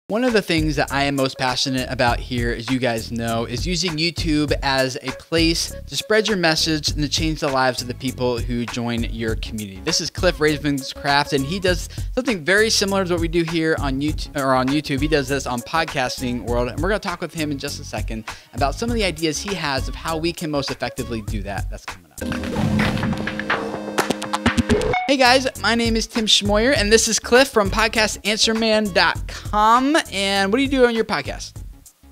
One of the things that I am most passionate about here, as you guys know, is using YouTube as a place to spread your message and to change the lives of the people who join your community. This is Cliff Ravenscraft, and he does something very similar to what we do here on YouTube. He does this on podcasting world, and we're going to talk with him in just a second about some of the ideas he has of how we can most effectively do that. That's coming up. Hey guys, my name is Tim Schmoyer, and this is Cliff from podcastanswerman.com. And what do you do on your podcast?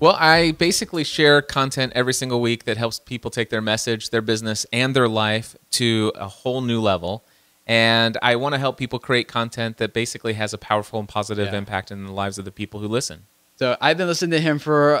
Well, I basically share content every single week that helps people take their message, their business, and their life to a whole new level. And I want to help people create content that basically has a powerful and positive impact in the lives of the people who listen. So I've been listening to him for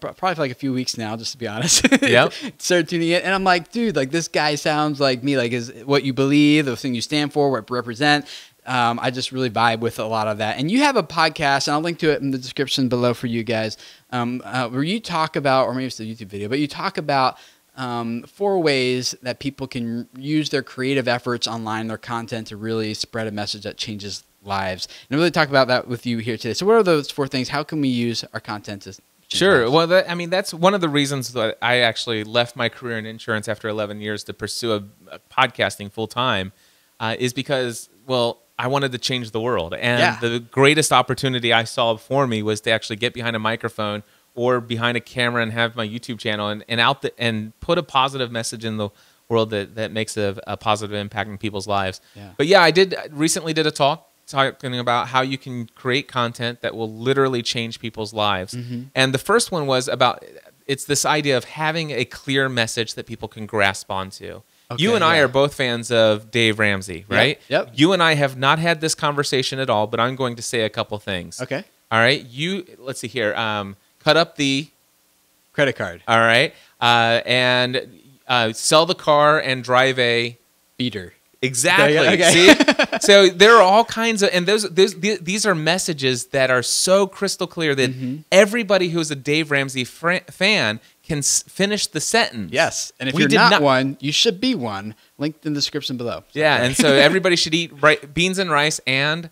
probably for like a few weeks now, just to be honest. Yep. Started tuning in, and I'm like, dude, like this guy sounds like me. Like, is what you believe, the thing you stand for, what you represent. I just really vibe with a lot of that. And you have a podcast, and I'll link to it in the description below for you guys, where you talk about, or maybe it's a YouTube video, but you talk about 4 ways that people can use their creative efforts online, their content, to really spread a message that changes lives. And I really talk about that with you here today. So what are those 4 things? How can we use our content to change lives? Well, that's one of the reasons that I actually left my career in insurance after 11 years to pursue a podcasting full time, is because, well, I wanted to change the world. And the greatest opportunity I saw for me was to actually get behind a microphone or behind a camera and have my YouTube channel and put a positive message in the world that makes a positive impact in people's lives. Yeah. But yeah, I recently did a talk talking about how you can create content that will literally change people's lives. Mm-hmm. And the first one was about, it's this idea of having a clear message that people can grasp onto. Okay, you and I are both fans of Dave Ramsey, right? Yep. You and I have not had this conversation at all, but I'm going to say a couple things. Okay. All right. Let's see here. Cut up the credit card. All right. And sell the car and drive a beater. Exactly. Okay. See? So there are all kinds of, and these are messages that are so crystal clear that everybody who's a Dave Ramsey fan can finish the sentence. Yes. And if you're not one, you should be one. Linked in the description below. Yeah. And so everybody should eat beans and rice and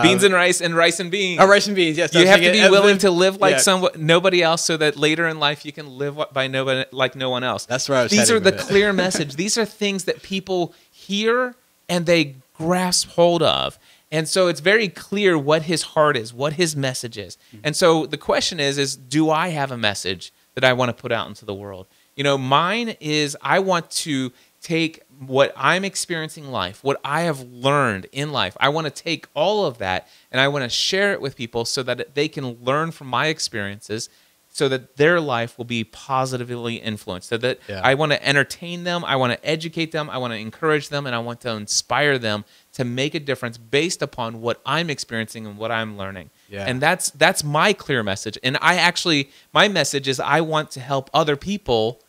beans and rice and beans. Oh, rice and beans. Yes. You have to be willing to live like nobody else, so that later in life you can live like no one else. That's where I was. These are the clear message. These are things that people hear and they grasp hold of. And so it's very clear what his heart is, what his message is. And so the question is do I have a message that I want to put out into the world? You know, mine is I want to take what I'm experiencing in life, what I have learned in life. I want to take all of that and I want to share it with people so that they can learn from my experiences, so that their life will be positively influenced, so that I want to entertain them, I want to educate them, I want to encourage them, and I want to inspire them to make a difference based upon what I'm experiencing and what I'm learning. Yeah. And that's my clear message. And my message is I want to help other people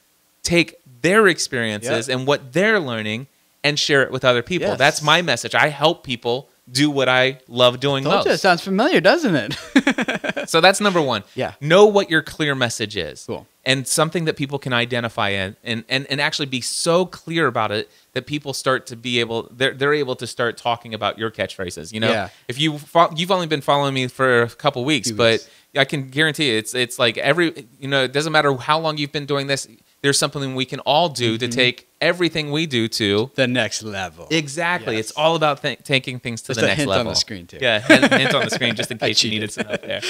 take their experiences and what they're learning and share it with other people. Yes. That's my message. I help people do what I love doing most. It sounds familiar, doesn't it? So that's number 1. Yeah. Know what your clear message is. Cool. And something that people can identify in and actually be so clear about it that people start to be they're able to start talking about your catchphrases. You know, if you've only been following me for a couple weeks, but I can guarantee you it's like it doesn't matter how long you've been doing this. There's something we can all do to take everything we do to the next level. Exactly. Yes. It's all about taking things to the next level. Hint on the screen, too. Yeah, hint on the screen just in case you needed some up there.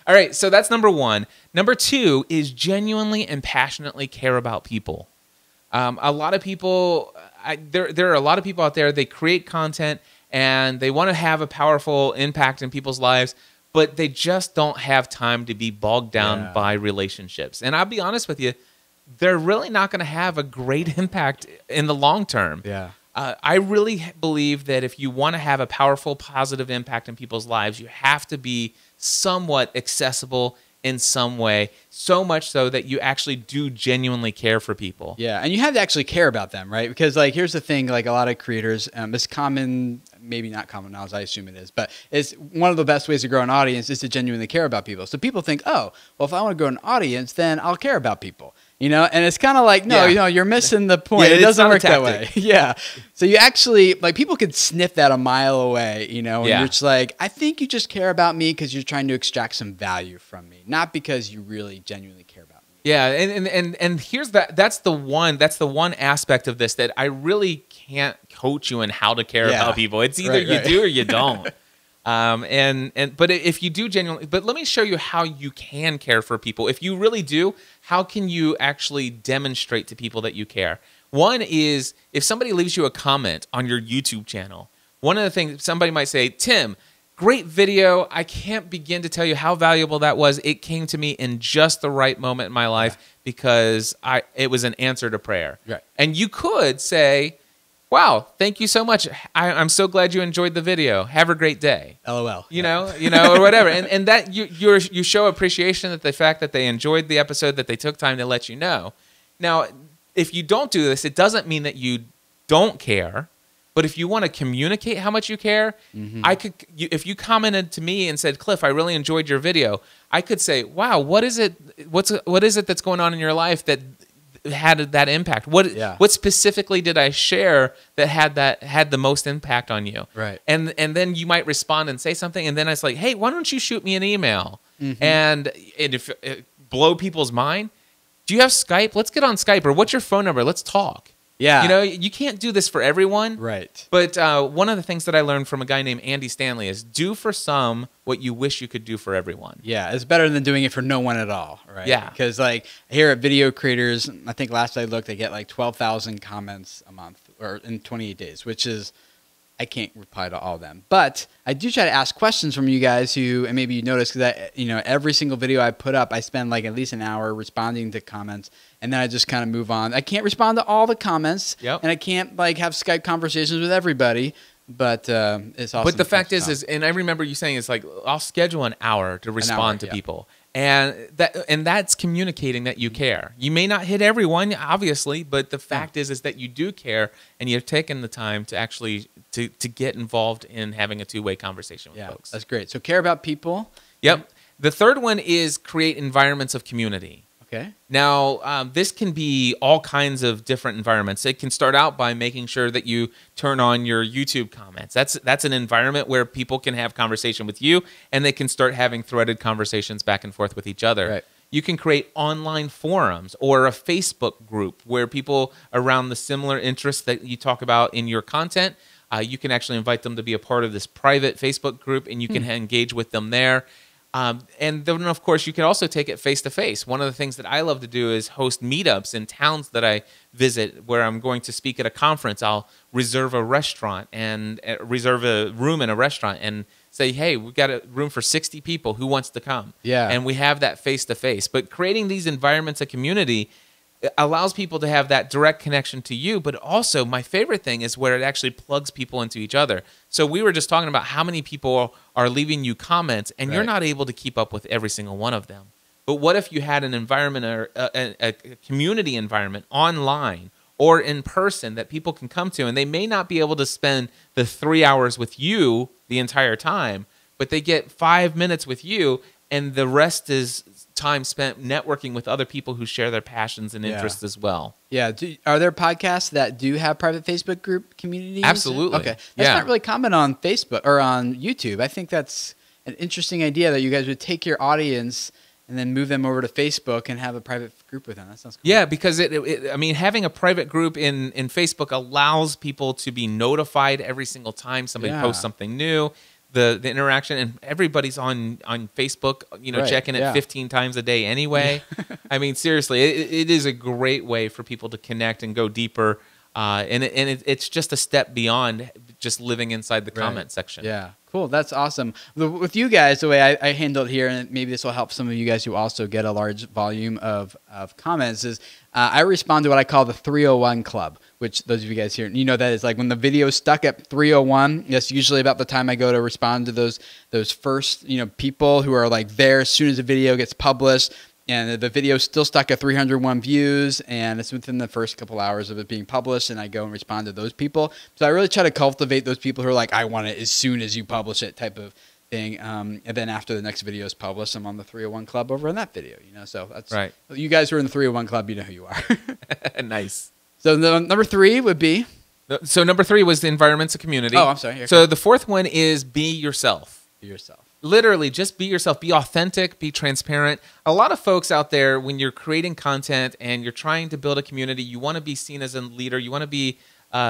All right, so that's number 1. Number 2 is genuinely and passionately care about people. A lot of people, there are a lot of people out there, they create content and they want to have a powerful impact in people's lives, but they just don't have time to be bogged down by relationships. And I'll be honest with you, they're really not going to have a great impact in the long term. Yeah. I really believe that if you want to have a powerful, positive impact in people's lives, you have to be somewhat accessible in some way, so much so that you actually do genuinely care for people. Yeah, and you have to actually care about them, right? Because like here's the thing, like a lot of creators, it's common, maybe not common knowledge, I assume it is, but it's one of the best ways to grow an audience is to genuinely care about people. So people think, oh, well, if I want to grow an audience, then I'll care about people. You know, and it's kind of like, no, Yeah. you know, you're missing the point. Yeah, it it's doesn't not a work that way. tactic. Yeah. So you actually, like, people could sniff that a mile away, you know, and Yeah. you're just like, I think you just care about me because you're trying to extract some value from me, not because you really genuinely care about me. Yeah, and here's that's the one aspect of this that I really can't coach you in how to care Yeah. about people. It's either Right, you right. do or you don't. But if you do genuinely, but let me show you how you can care for people. If you really do, how can you actually demonstrate to people that you care? One is if somebody leaves you a comment on your YouTube channel. One of the things somebody might say, Tim, great video. I can't begin to tell you how valuable that was. It came to me in just the right moment in my life because it was an answer to prayer. Right. And you could say, wow, thank you so much. I'm so glad you enjoyed the video. Have a great day. LOL. You know, or whatever. And that you show appreciation at the fact that they enjoyed the episode, that they took time to let you know. Now, if you don't do this, it doesn't mean that you don't care. But if you want to communicate how much you care, if you commented to me and said, Cliff, I really enjoyed your video, I could say, wow, what is it that's going on in your life that had that impact? What specifically did I share that had the most impact on you? Right. And then you might respond and say something, and then it's like, hey, why don't you shoot me an email? And if blow people's mind, do you have Skype? Let's get on Skype. Or what's your phone number? Let's talk. Yeah. You know, you can't do this for everyone. Right. But one of the things that I learned from a guy named Andy Stanley is do for some what you wish you could do for everyone. Yeah, it's better than doing it for no one at all, right? Yeah. Because, like, here at Video Creators, I think last I looked, they get like 12,000 comments a month or in 28 days, which is, I can't reply to all of them. But I do try to ask questions from you guys who, and maybe you noticed, because every single video I put up, I spend like at least an hour responding to comments, and then I just kind of move on. I can't respond to all the comments, Yep. and I can't like have Skype conversations with everybody, but it's awesome. But the fact is, and I remember you saying, it's like, I'll schedule an hour to respond to people. And that's communicating that you care. You may not hit everyone, obviously, but the fact is that you do care, and you've taken the time to actually to get involved in having a two-way conversation with folks. That's great. So care about people. Yep. The third one is create environments of community. Okay. Now, this can be all kinds of different environments. It can start out by making sure that you turn on your YouTube comments. That's an environment where people can have conversation with you, and they can start having threaded conversations back and forth with each other. Right. You can create online forums or a Facebook group where people around the similar interests that you talk about in your content, you can actually invite them to be a part of this private Facebook group, and you can engage with them there. And then, of course, you can also take it face-to-face. One of the things that I love to do is host meetups in towns that I visit where I'm going to speak at a conference. I'll reserve a restaurant and reserve a room in a restaurant and say, hey, we've got a room for 60 people. Who wants to come? Yeah. And we have that face-to-face. But creating these environments of community allows people to have that direct connection to you, but also my favorite thing is where it actually plugs people into each other. So we were just talking about how many people are leaving you comments, and you're not able to keep up with every single one of them. But what if you had an environment or a community environment online or in person that people can come to, and they may not be able to spend the 3 hours with you the entire time, but they get 5 minutes with you, and the rest is time spent networking with other people who share their passions and interests as well. Yeah. Are there podcasts that do have private Facebook group communities? Absolutely. Okay. That's not really common on Facebook or on YouTube. I think that's an interesting idea that you guys would take your audience and then move them over to Facebook and have a private group with them. That sounds cool. Yeah, because having a private group in Facebook allows people to be notified every single time somebody posts something new. The interaction, and everybody's on Facebook, checking it 15 times a day anyway. I mean, seriously, it is a great way for people to connect and go deeper, and it's just a step beyond just living inside the comment section. Yeah, cool. That's awesome. With you guys, the way I handle it here, and maybe this will help some of you guys who also get a large volume of comments, is I respond to what I call the 301 Club, which those of you guys here, that is like when the video is stuck at 301, that's usually about the time I go to respond to those first, people who are like there as soon as the video gets published. And the video is still stuck at 301 views, and it's within the first couple hours of it being published, and I go and respond to those people. So I really try to cultivate those people who are like, I want it as soon as you publish it type of thing. And then after the next video is published, I'm on the 301 Club over in that video, you know. So that's right. You guys who are in the 301 Club, you know who you are. Nice. So the number 3 would be? So number 3 was the environments of community. Oh, I'm sorry. So the 4th one is be yourself. Be yourself. Literally, just be yourself. Be authentic. Be transparent. A lot of folks out there, when you're creating content and you're trying to build a community, you want to be seen as a leader. You want to be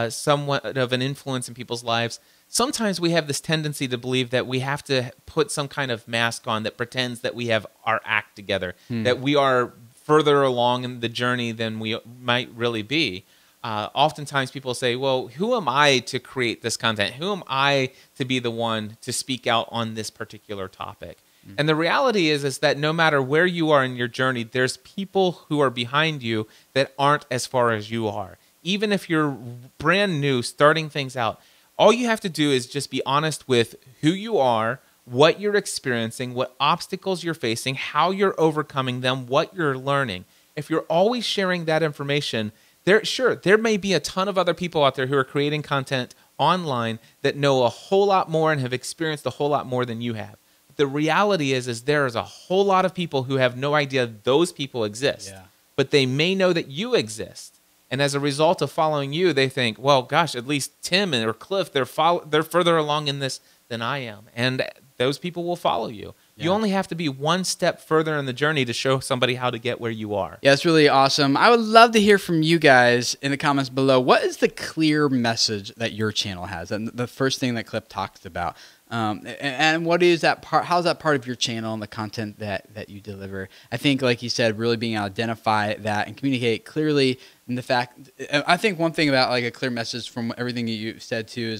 somewhat of an influence in people's lives. Sometimes we have this tendency to believe that we have to put some kind of mask on that pretends that we have our act together, that we are further along in the journey than we might really be. Oftentimes people say, well, who am I to create this content? Who am I to be the one to speak out on this particular topic? And the reality is that no matter where you are in your journey, there's people who are behind you that aren't as far as you are. Even if you're brand new, starting things out, all you have to do is just be honest with who you are, what you're experiencing, what obstacles you're facing, how you're overcoming them, what you're learning. If you're always sharing that information, there may be a ton of other people out there who are creating content online that know a whole lot more and have experienced a whole lot more than you have. The reality is there is a whole lot of people who have no idea those people exist, but they may know that you exist. And as a result of following you, they think, well, gosh, at least Tim or Cliff, they're further along in this than I am. And those people will follow you. Yeah. You only have to be one step further in the journey to show somebody how to get where you are. Yeah, it's really awesome. I would love to hear from you guys in the comments below. What is the clear message that your channel has? And the first thing that Cliff talked about. And what is that part? How's that part of your channel and the content that you deliver? I think, like you said, really being able to identify that and communicate clearly. And the fact, I think one thing about like a clear message from everything you said too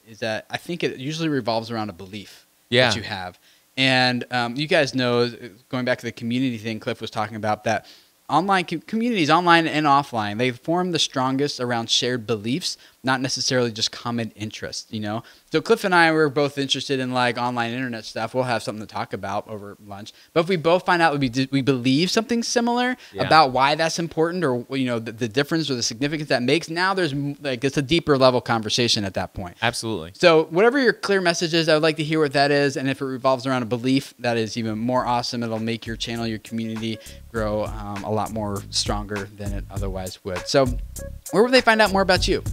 is that I think it usually revolves around a belief that you have. And you guys know, going back to the community thing Cliff was talking about, that online communities, online and offline, they form the strongest around shared beliefs, not necessarily just common interests, you know? So Cliff and I were both interested in like online internet stuff. We'll have something to talk about over lunch. But if we both find out we believe something similar about why that's important, or, you know, the difference or the significance that makes, now there's like, it's a deeper level conversation at that point. Absolutely. So whatever your clear message is, I would like to hear what that is. And if it revolves around a belief, that is even more awesome. It'll make your channel, your community grow a lot more stronger than it otherwise would. So where would they find out more about you?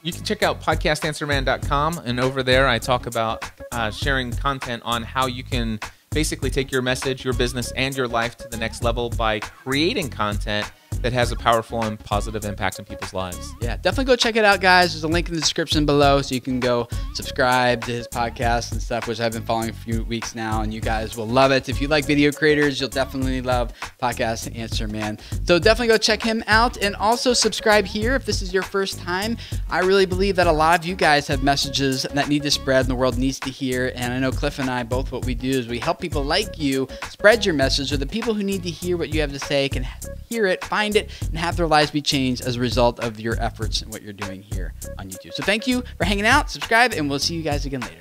You can check out podcastanswerman.com, and over there I talk about sharing content on how you can basically take your message, your business, and your life to the next level by creating content that has a powerful and positive impact on people's lives. Yeah, definitely go check it out, guys. There's a link in the description below, so you can go subscribe to his podcast and stuff, which I've been following for a few weeks now, and you guys will love it. If you like video creators, you'll definitely love Podcast Answer Man. So definitely go check him out, and also subscribe here if this is your first time. I really believe that a lot of you guys have messages that need to spread and the world needs to hear, and I know Cliff and I, both what we do is we help people like you spread your message, or the people who need to hear what you have to say can hear it, find it, and have their lives be changed as a result of your efforts and what you're doing here on YouTube. So thank you for hanging out, subscribe, and we'll see you guys again later.